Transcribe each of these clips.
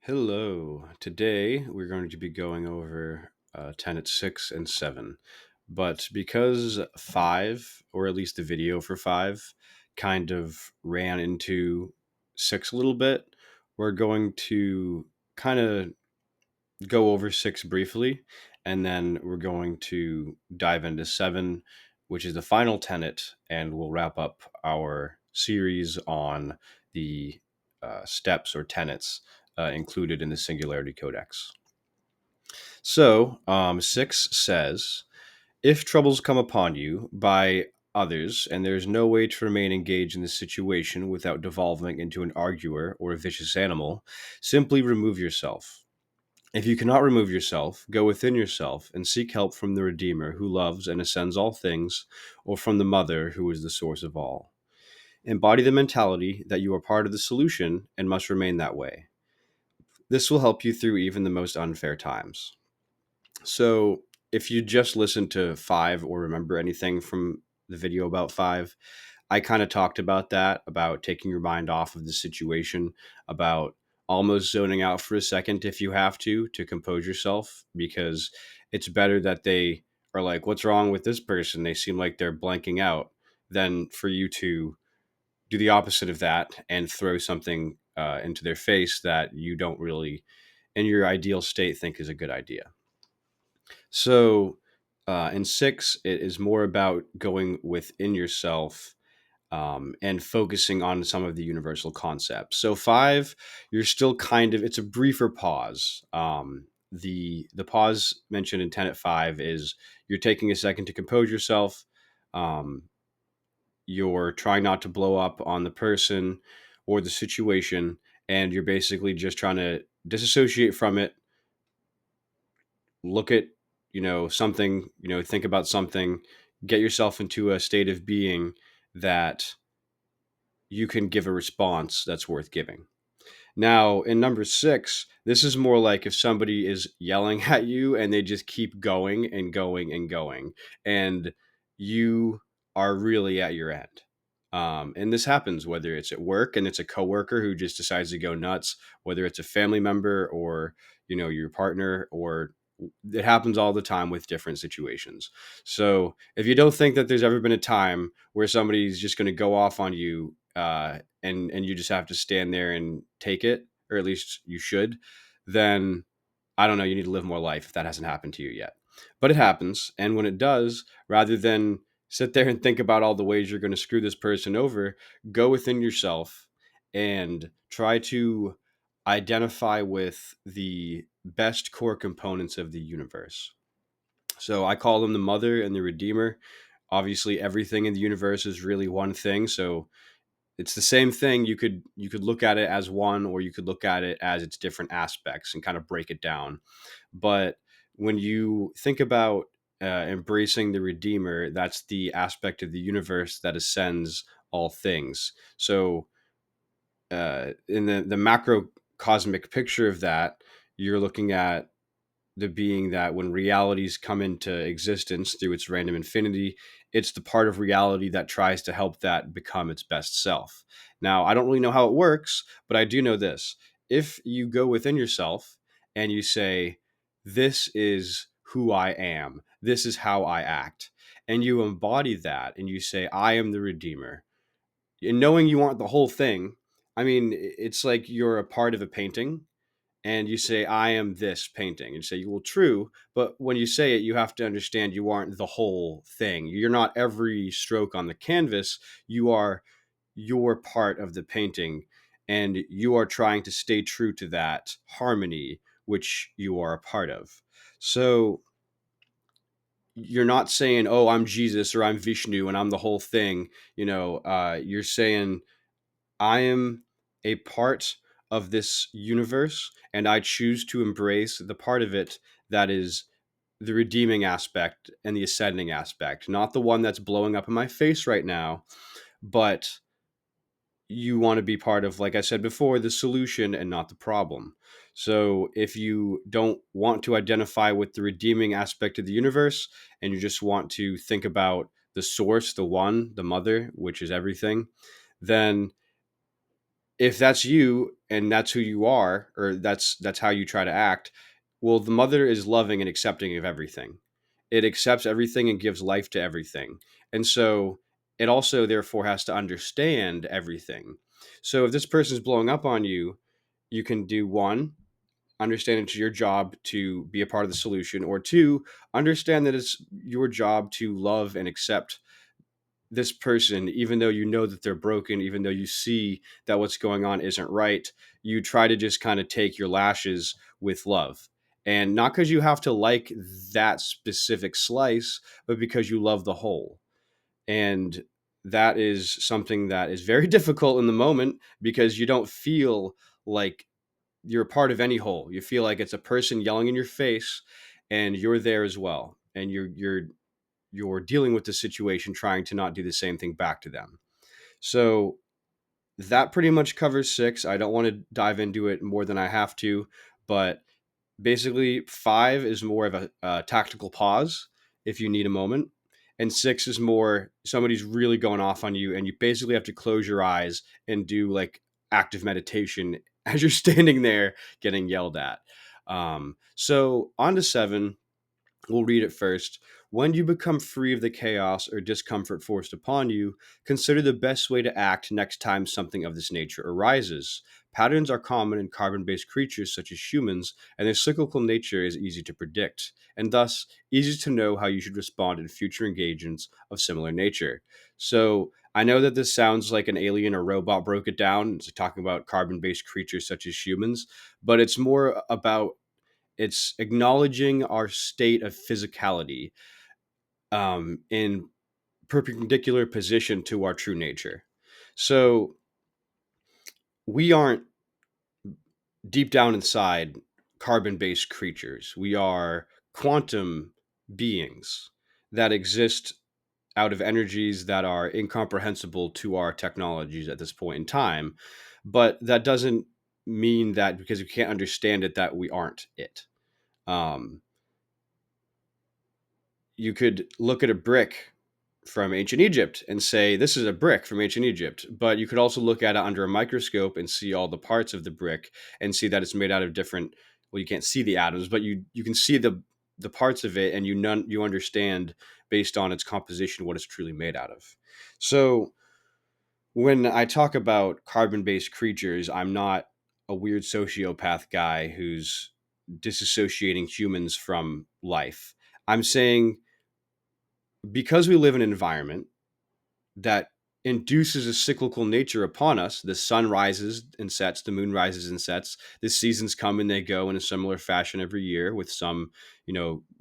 Hello. Today we're going to be going over Tenet 6 and 7. But because 5, or at least the video for 5, kind of ran into 6 a little bit, we're going to kind of go over 6 briefly, and then we're going to dive into 7, which is the final tenet, and we'll wrap up our series on the steps or tenets included in the Singularity Codex. So, 6 says, if troubles come upon you by others, and there is no way to remain engaged in this situation without devolving into an arguer or a vicious animal, simply remove yourself. If you cannot remove yourself, go within yourself and seek help from the Redeemer who loves and ascends all things, or from the Mother who is the source of all. Embody the mentality that you are part of the solution and must remain that way. This will help you through even the most unfair times. So, if you just listen to 5 or remember anything from the video about 5, I kind of talked about that, about taking your mind off of the situation, about almost zoning out for a second if you have to compose yourself, because it's better that they are like, what's wrong with this person? They seem like they're blanking out, than for you to do the opposite of that and throw something into their face that you don't really, in your ideal state, think is a good idea. So, in 6, it is more about going within yourself and focusing on some of the universal concepts. So 5, you're still kind of, it's a briefer pause. The pause mentioned in Tenet 5 is you're taking a second to compose yourself. Um, you're trying not to blow up on the person or the situation, and you're basically just trying to disassociate from it, look at something, think about something, get yourself into a state of being that you can give a response that's worth giving. Now, in number 6, this is more like if somebody is yelling at you and they just keep going and going and going, and you are really at your end. And this happens whether it's at work and it's a coworker who just decides to go nuts, whether it's a family member or your partner, or it happens all the time with different situations. So if you don't think that there's ever been a time where somebody's just going to go off on you, and you just have to stand there and take it, or at least you should, then I don't know, you need to live more life if that hasn't happened to you yet. But it happens, and when it does, rather than sit there and think about all the ways you're going to screw this person over, go within yourself and try to identify with the best core components of the universe. So I call them the mother and the redeemer. Obviously, everything in the universe is really one thing, so it's the same thing. You could look at it as one, or you could look at it as its different aspects and kind of break it down. But when you think about embracing the Redeemer, that's the aspect of the universe that ascends all things. So in the macro cosmic picture of that, you're looking at the being that when realities come into existence through its random infinity, it's the part of reality that tries to help that become its best self. Now, I don't really know how it works, but I do know this. If you go within yourself and you say, this is who I am, this is how I act, and you embody that and you say, I am the Redeemer, and knowing you aren't the whole thing, I mean, it's like you're a part of a painting and you say, I am this painting. And you say, well, true. But when you say it, you have to understand you aren't the whole thing. You're not every stroke on the canvas. You are your part of the painting. And you are trying to stay true to that harmony, which you are a part of. So you're not saying, oh, I'm Jesus or I'm Vishnu and I'm the whole thing. You're saying, I am a part of this universe, and I choose to embrace the part of it that is the redeeming aspect and the ascending aspect, not the one that's blowing up in my face right now, but you want to be part of, like I said before, the solution and not the problem. So if you don't want to identify with the redeeming aspect of the universe and you just want to think about the source, the one, the mother, which is everything, then if that's you and that's who you are, or that's how you try to act, well, the mother is loving and accepting of everything. It accepts everything and gives life to everything. And so it also therefore has to understand everything. So if this person is blowing up on you, you can do one, understand it's your job to be a part of the solution, or two, understand that it's your job to love and accept this person, even though you know that they're broken, even though you see that what's going on isn't right. You try to just kind of take your lashes with love. And not because you have to like that specific slice, but because you love the whole. And that is something that is very difficult in the moment, because you don't feel like you're a part of any whole. You feel like it's a person yelling in your face, and you're there as well. And you're dealing with the situation, trying to not do the same thing back to them. So that pretty much covers six. I don't want to dive into it more than I have to, but basically, five is more of a tactical pause if you need a moment. And six is more somebody's really going off on you, and you basically have to close your eyes and do like active meditation as you're standing there getting yelled at. So, on to seven. We'll read it first. When you become free of the chaos or discomfort forced upon you, consider the best way to act next time something of this nature arises. Patterns are common in carbon based creatures such as humans, and their cyclical nature is easy to predict, and thus easy to know how you should respond in future engagements of similar nature. So, I know that this sounds like an alien or robot broke it down. It's talking about carbon based creatures such as humans, but it's more about it's acknowledging our state of physicality in perpendicular position to our true nature. So we aren't deep down inside carbon based creatures. We are quantum beings that exist out of energies that are incomprehensible to our technologies at this point in time. But that doesn't mean that because we can't understand it, that we aren't it. Um, you could look at a brick from ancient Egypt and say, this is a brick from ancient Egypt. But you could also look at it under a microscope and see all the parts of the brick and see that it's made out of different, well, you can't see the atoms, but you can see the parts of it, and you understand based on its composition what it's truly made out of. So when I talk about carbon based creatures, I'm not a weird sociopath guy who's disassociating humans from life. I'm saying because we live in an environment that induces a cyclical nature upon us, the sun rises and sets, the moon rises and sets, the seasons come and they go in a similar fashion every year with some,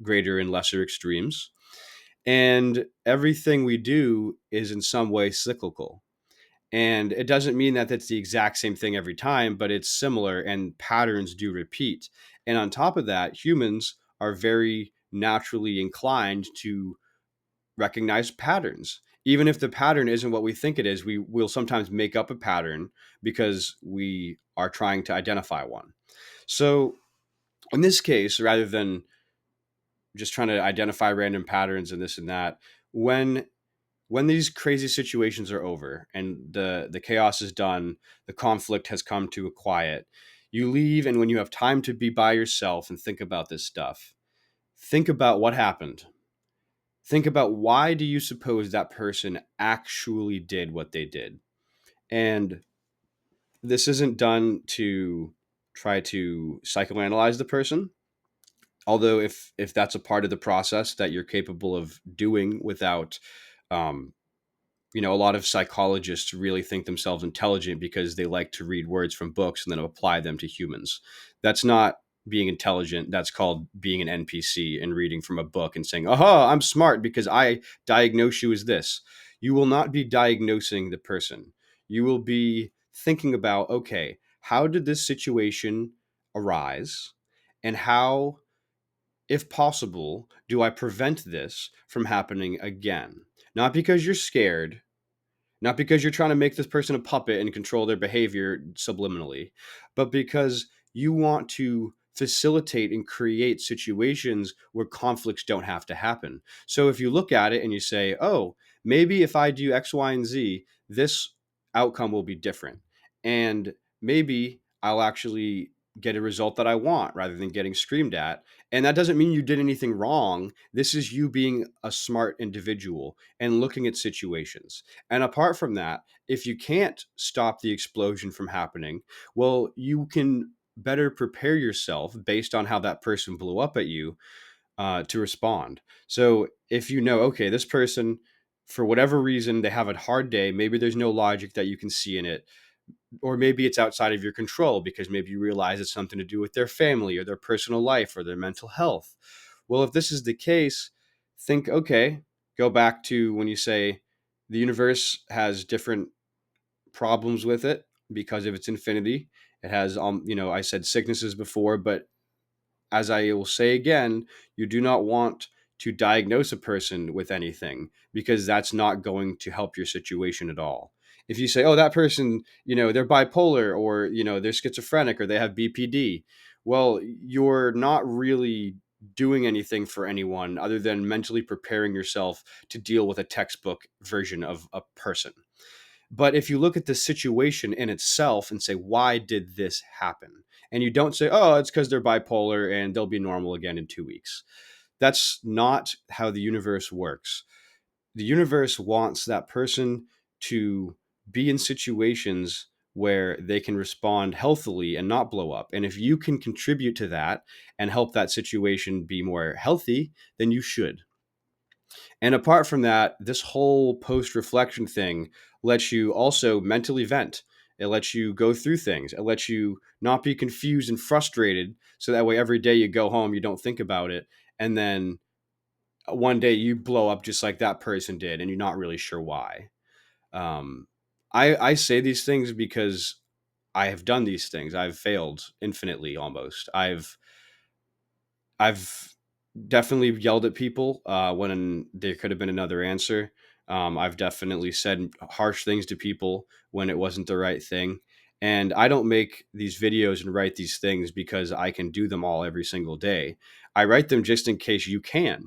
greater and lesser extremes. And everything we do is in some way cyclical. And it doesn't mean that that's the exact same thing every time, but it's similar and patterns do repeat. And on top of that, humans are very naturally inclined to recognize patterns. Even if the pattern isn't what we think it is, we will sometimes make up a pattern because we are trying to identify one. So, in this case, rather than just trying to identify random patterns and this and that, when when these crazy situations are over and the chaos is done, the conflict has come to a quiet, you leave, and when you have time to be by yourself and think about this stuff, think about what happened. Think about, why do you suppose that person actually did what they did? And this isn't done to try to psychoanalyze the person, although if that's a part of the process that you're capable of doing without um, a lot of psychologists really think themselves intelligent because they like to read words from books and then apply them to humans. That's not being intelligent. That's called being an NPC and reading from a book and saying, aha, I'm smart because I diagnose you as this. You will not be diagnosing the person. You will be thinking about, okay, how did this situation arise? And how, if possible, do I prevent this from happening again? Not because you're scared, not because you're trying to make this person a puppet and control their behavior subliminally, but because you want to facilitate and create situations where conflicts don't have to happen. So if you look at it and you say, oh, maybe if I do X, Y, and Z, this outcome will be different. and maybe I'll actually get a result that I want rather than getting screamed at. And that doesn't mean you did anything wrong. This is you being a smart individual and looking at situations. And apart from that, if you can't stop the explosion from happening, well, you can better prepare yourself based on how that person blew up at you, to respond. So if you know, okay, this person, for whatever reason, they have a hard day, maybe there's no logic that you can see in it, or maybe it's outside of your control because maybe you realize it's something to do with their family or their personal life or their mental health. Well, if this is the case, think, okay, go back to when you say the universe has different problems with it because of its infinity. It has, I said sicknesses before, but as I will say again, you do not want to diagnose a person with anything because that's not going to help your situation at all. If you say, oh, that person, they're bipolar or, they're schizophrenic or they have BPD, well, you're not really doing anything for anyone other than mentally preparing yourself to deal with a textbook version of a person. But if you look at the situation in itself and say, why did this happen? And you don't say, oh, it's because they're bipolar and they'll be normal again in 2 weeks. That's not how the universe works. The universe wants that person to be in situations where they can respond healthily and not blow up. And if you can contribute to that and help that situation be more healthy, then you should. And apart from that, this whole post reflection thing lets you also mentally vent. It lets you go through things. It lets you not be confused and frustrated. So that way, every day you go home, you don't think about it. And then one day you blow up just like that person did, and you're not really sure why. Um, I say these things because I have done these things. I've failed infinitely almost. I've definitely yelled at people when there could have been another answer. I've definitely said harsh things to people when it wasn't the right thing. And I don't make these videos and write these things because I can do them all every single day. I write them just in case you can,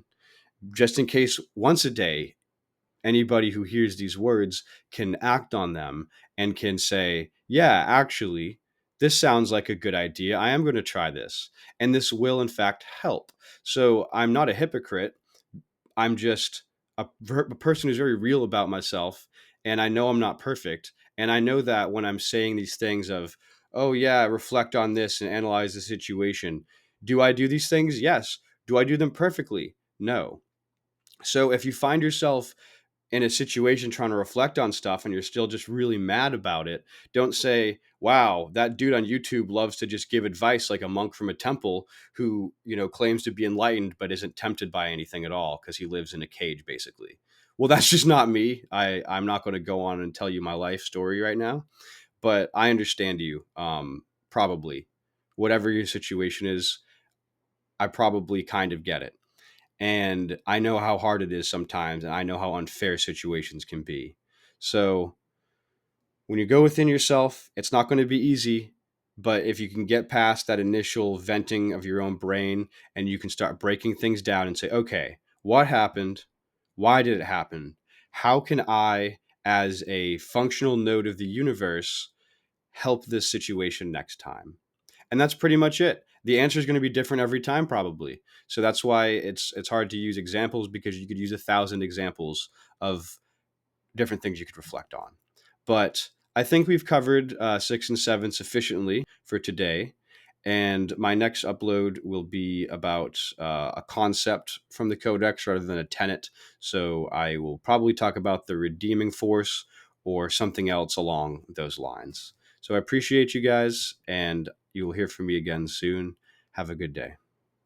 just in case once a day anybody who hears these words can act on them and can say, yeah, actually, this sounds like a good idea. I am going to try this. And this will, in fact, help. So I'm not a hypocrite. I'm just a person who's very real about myself. And I know I'm not perfect. And I know that when I'm saying these things of, oh, yeah, reflect on this and analyze the situation, do I do these things? Yes. Do I do them perfectly? No. So if you find yourself in a situation trying to reflect on stuff and you're still just really mad about it, don't say, wow, that dude on YouTube loves to just give advice like a monk from a temple who, claims to be enlightened but isn't tempted by anything at all because he lives in a cage basically. Well, that's just not me. I'm not going to go on and tell you my life story right now, but I understand you. Probably whatever your situation is, I probably kind of get it. And I know how hard it is sometimes, and I know how unfair situations can be. So when you go within yourself, it's not going to be easy, but if you can get past that initial venting of your own brain and you can start breaking things down and say, okay, what happened? Why did it happen? How can I, as a functional node of the universe, help this situation next time? And that's pretty much it. The answer is going to be different every time, probably. So that's why it's hard to use examples because you could use 1,000 examples of different things you could reflect on. But I think we've covered 6 and 7 sufficiently for today. And my next upload will be about a concept from the Codex rather than a tenet. So I will probably talk about the redeeming force or something else along those lines. So I appreciate you guys, and you will hear from me again soon. Have a good day.